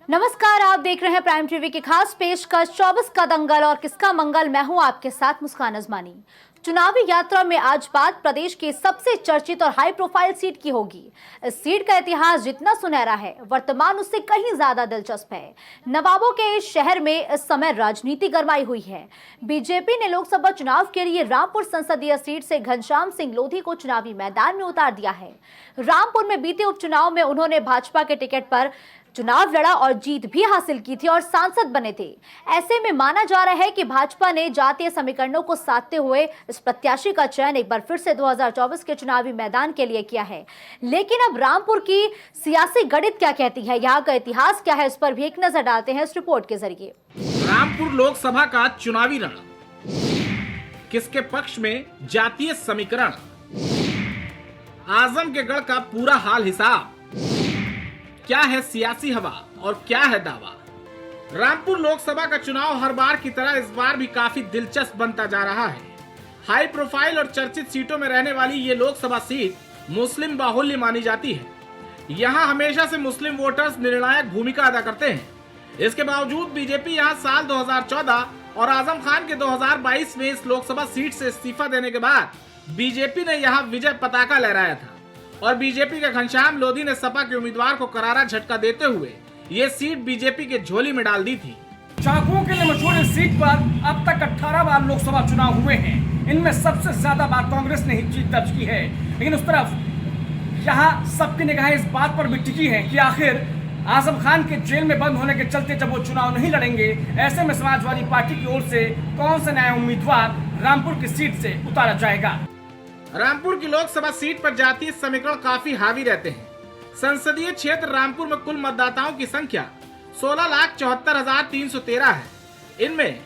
नमस्कार, आप देख रहे हैं प्राइम टीवी की खास पेशकश 24 का दंगल और किसका मंगल। मैं हूं आपके साथ मुस्कान अजमानी। चुनावी यात्रा में आज बात प्रदेश की सबसे चर्चित और हाई प्रोफाइल सीट की होगी। इस सीट का इतिहास जितना सुनहरा है, वर्तमान उससे कहीं ज्यादा दिलचस्प है। नवाबों के इस शहर में इस समय राजनीति गरमाई हुई है। बीजेपी ने लोकसभा चुनाव के लिए रामपुर संसदीय सीट से घनश्याम सिंह लोधी को चुनावी मैदान में उतार दिया है। रामपुर में बीते उपचुनाव में उन्होंने भाजपा के टिकट पर चुनाव लड़ा और जीत भी हासिल की थी और सांसद बने थे। ऐसे में माना जा रहा है कि भाजपा ने जातीय समीकरणों को साधते हुए इस प्रत्याशी का चयन एक बार फिर से 2024 के चुनावी मैदान के लिए किया है। लेकिन अब रामपुर की सियासी गणित क्या कहती है, यहाँ का इतिहास क्या है, इस पर भी एक नजर डालते हैं इस रिपोर्ट के जरिए। रामपुर लोकसभा का चुनावी रण, किसके पक्ष में जातीय समीकरण, आजम के गढ़ का पूरा हाल हिसाब, क्या है सियासी हवा और क्या है दावा। रामपुर लोकसभा का चुनाव हर बार की तरह इस बार भी काफी दिलचस्प बनता जा रहा है। हाई प्रोफाइल और चर्चित सीटों में रहने वाली ये लोकसभा सीट मुस्लिम बाहुल्य मानी जाती है। यहाँ हमेशा से मुस्लिम वोटर्स निर्णायक भूमिका अदा करते हैं। इसके बावजूद बीजेपी यहाँ साल 2014 और आजम खान के 2022 में इस लोकसभा सीट से इस्तीफा देने के बाद बीजेपी ने यहाँ विजय पताका लहराया था और बीजेपी के घनश्याम लोधी ने सपा के उम्मीदवार को करारा झटका देते हुए ये सीट बीजेपी के झोली में डाल दी थी। चाकुओं के लिए मशहूर इस सीट पर अब तक 18 बार लोकसभा चुनाव हुए हैं। इनमें सबसे ज्यादा बार कांग्रेस ने ही जीत दर्ज की है। लेकिन उस तरफ यहाँ सबकी निगाहें इस बात पर भी टिकी है कि आखिर आजम खान के जेल में बंद होने के चलते जब वो चुनाव नहीं लड़ेंगे, ऐसे में समाजवादी पार्टी की ओर से कौन सा नया उम्मीदवार रामपुर की सीट से उतारा जाएगा। रामपुर की लोकसभा सीट पर जातीय समीकरण काफी हावी रहते हैं। संसदीय क्षेत्र रामपुर में कुल मतदाताओं की संख्या 16,74,313 है। इनमें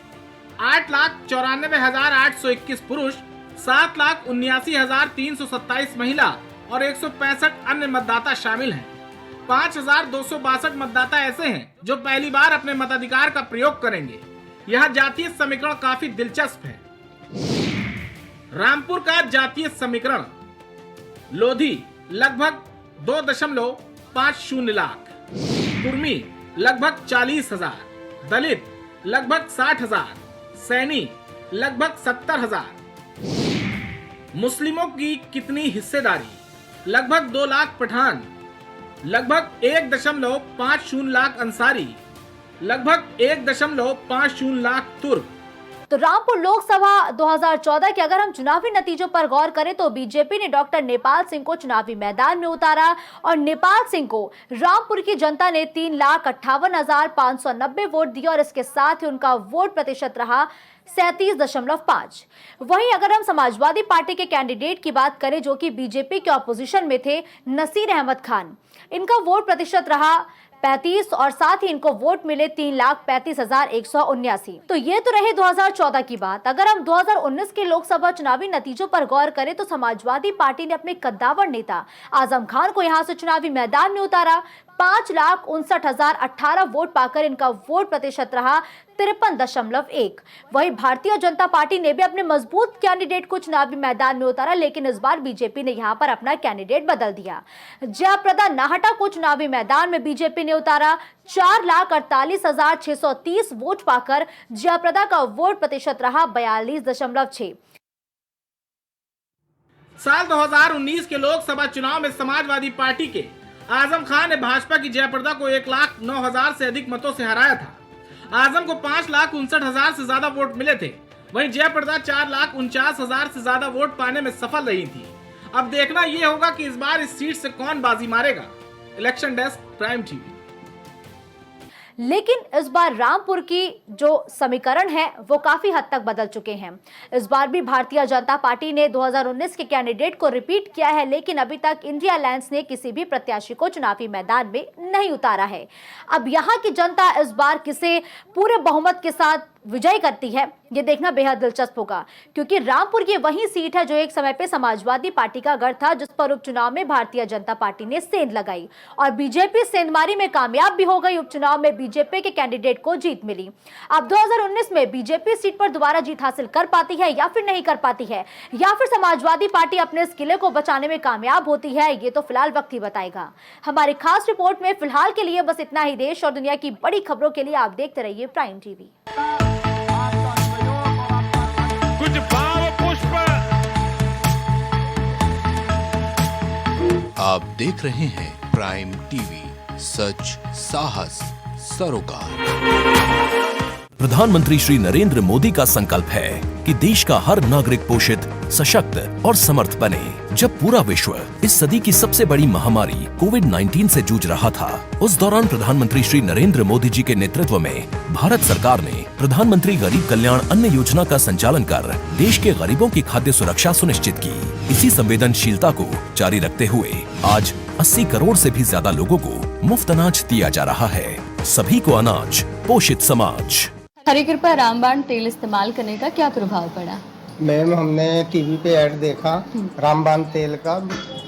8,94,821 पुरुष, 7,79,327 महिला और 165 अन्य मतदाता शामिल हैं। 5,262 मतदाता ऐसे हैं जो पहली बार अपने मताधिकार का प्रयोग करेंगे। यह जातीय समीकरण काफी दिलचस्प है। रामपुर का जातीय समीकरण, लोधी लगभग 2.50 लाख, कुर्मी लगभग 40,000, दलित लगभग 60,000, सैनी लगभग 70,000। मुस्लिमों की कितनी हिस्सेदारी, लगभग 2 लाख पठान, लगभग 1.50 लाख अंसारी, लगभग 1.50 लाख तुर्क। तो रामपुर लोकसभा 2014 के अगर हम चुनावी नतीजों पर गौर करें तो बीजेपी ने डॉक्टर नेपाल सिंह को चुनावी मैदान में उतारा और नेपाल सिंह को रामपुर की जनता ने 3,58,590 वोट दिए और इसके साथ ही उनका वोट प्रतिशत रहा 37.5। वहीं अगर हम समाजवादी पार्टी के कैंडिडेट की बात करें जो कि बीजेपी के ऑपोजिशन में थे, नसीर अहमद खान, इनका वोट प्रतिशत रहा 35 और साथ ही इनको वोट मिले 3,35,179। तो ये तो रहे 2014 की बात। अगर हम 2019 के लोकसभा चुनावी नतीजों पर गौर करें तो समाजवादी पार्टी ने अपने कद्दावर नेता आजम खान को यहां से चुनावी मैदान में उतारा। 5,59,018 वोट पाकर इनका वोट प्रतिशत रहा 53.1। वहीं भारतीय जनता पार्टी ने भी अपने मजबूत कैंडिडेट को चुनावी मैदान में उतारा, लेकिन इस बार बीजेपी ने यहां पर अपना कैंडिडेट बदल दिया। जयाप्रदा नाहटा को चुनावी मैदान में बीजेपी ने उतारा। 4,48,630 वोट पाकर जयाप्रदा का वोट प्रतिशत रहा 42.6। साल 2019 के लोकसभा चुनाव में समाजवादी पार्टी के आजम खान ने भाजपा की जयाप्रदा को 1,09,000 से अधिक मतों से हराया था। आजम को 5,59,000 से ज्यादा वोट मिले थे। वहीं जयाप्रदा 4,49,000 से ज्यादा वोट पाने में सफल रही थी। अब देखना यह होगा कि इस बार इस सीट से कौन बाजी मारेगा। Election desk, prime TV. लेकिन इस बार रामपुर की जो समीकरण है वो काफी हद तक बदल चुके हैं। इस बार भी भारतीय जनता पार्टी ने 2019 के कैंडिडेट को रिपीट किया है, लेकिन अभी तक इंडिया अलायंस ने किसी भी प्रत्याशी को चुनावी मैदान में नहीं उतारा है। अब यहाँ की जनता इस बार किसे पूरे बहुमत के साथ विजयी करती है, ये देखना बेहद दिलचस्प होगा, क्योंकि रामपुर ये वही सीट है जो एक समय पे समाजवादी पार्टी का गढ़ था, जिस पर उपचुनाव में भारतीय जनता पार्टी ने सेंध लगाई और बीजेपी सेंधमारी में कामयाब भी हो गई। उपचुनाव में बीजेपी के कैंडिडेट को जीत मिली। अब 2019 में बीजेपी सीट पर दोबारा जीत हासिल कर पाती है या फिर नहीं कर पाती है, या फिर समाजवादी पार्टी अपने इस किले को बचाने में कामयाब होती है, ये तो फिलहाल वक्त ही बताएगा। हमारी खास रिपोर्ट में फिलहाल के लिए बस इतना ही। देश और दुनिया की बड़ी खबरों के लिए आप देखते रहिए प्राइम टीवी। कुछ भाव पुष्प। आप देख रहे हैं प्राइम टीवी, सच साहस सरोकार। प्रधानमंत्री श्री नरेंद्र मोदी का संकल्प है कि देश का हर नागरिक पोषित, सशक्त और समर्थ बने। जब पूरा विश्व इस सदी की सबसे बड़ी महामारी कोविड-19 से जूझ रहा था, उस दौरान प्रधानमंत्री श्री नरेंद्र मोदी जी के नेतृत्व में भारत सरकार ने प्रधानमंत्री गरीब कल्याण अन्न योजना का संचालन कर देश के गरीबों की खाद्य सुरक्षा सुनिश्चित की। इसी संवेदनशीलता को जारी रखते हुए आज 80 करोड़ से भी ज्यादा लोगों को मुफ्त अनाज दिया जा रहा है। सभी को अनाज, पोषित समाज। हरी कृपा रामबाण तेल इस्तेमाल करने का क्या प्रभाव पड़ा? मैम, हमने टीवी पे ऐड देखा रामबाण तेल का,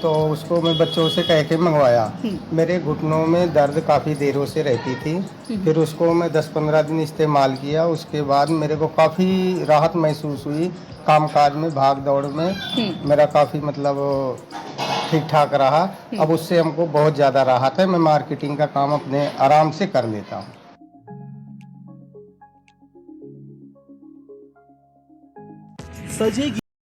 तो उसको मैं बच्चों से कह के मंगवाया। मेरे घुटनों में दर्द काफ़ी देरों से रहती थी। फिर उसको मैं 10-15 दिन इस्तेमाल किया। उसके बाद मेरे को काफ़ी राहत महसूस हुई। कामकाज में, भाग दौड़ में मेरा काफ़ी मतलब ठीक ठाक रहा। अब उससे हमको बहुत ज़्यादा राहत है। मैं मार्केटिंग का काम अपने आराम से कर लेता हूँ। सजेगी